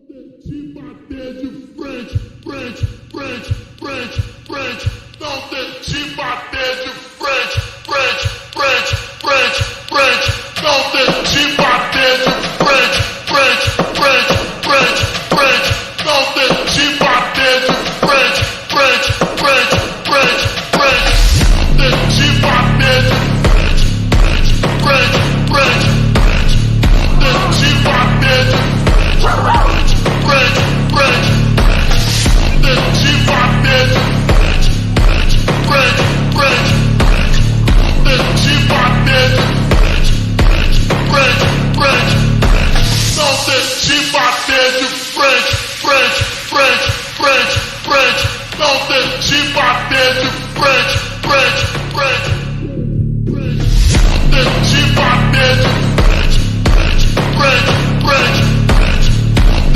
Te bater de frente, frente, frente, frente, frente. Não tente bater de frente, frente, frente, frente, frente. Não tente bater de frente, frente, frente, frente, frente. Não tente bater de frente, frente, frente, frente, frente. Não tente bater de frente, frente, frente, frente, frente. Não tente bater de frente. Frente, frente, tente bater de frente, frente, frente, frente, tente bater de frente, frente, frente, não tente bater de frente, frente, frente, frente, frente, não tente bater de frente, frente, frente, tente bater de frente, frente, frente, frente.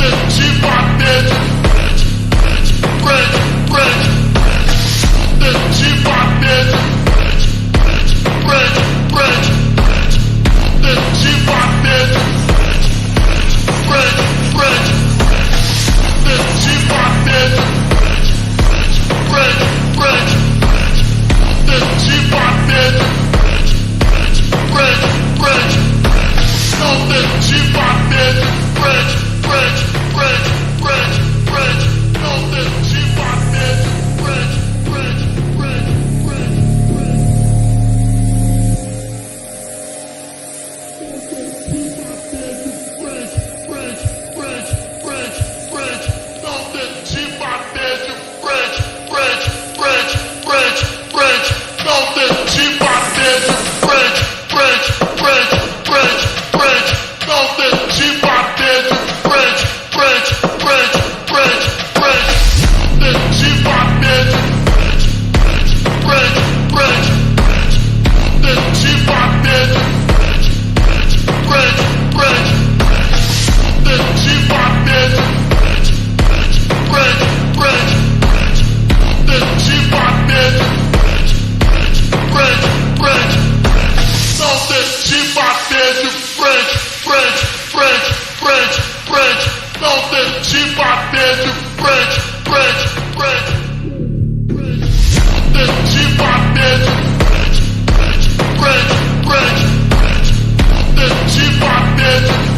Tente bater de frente, frente, frente, frente. Tente bater de frente, frente, frente, frente, frente. Tente bater de frente, frente, frente, frente, frente. Tente bater de frente, frente, frente, frente, frente. Tente bater de frente, frente, frente, frente, frente. Não tente bater de frente, frente, frente, frente, frente. Não tente bater de frente, frente, frente, frente, frente. Não tente bater de frente, frente, frente, frente, frente. Não tente bater de frente, frente, frente, frente, frente. Não tente bater de frente, frente, frente, frente, frente. Tente bater de frente, frente, frente, frente, frente. Tente bater de frente, frente, frente, frente, frente. Tente bater de frente, frente, frente, frente, frente. Tente bater de frente, frente, frente, frente, frente. Não tente bater de frente, frente, frente, frente, frente. Não tente bater de frente, frente, frente, frente. Tente bater de frente, frente, frente, frente. Tente bater de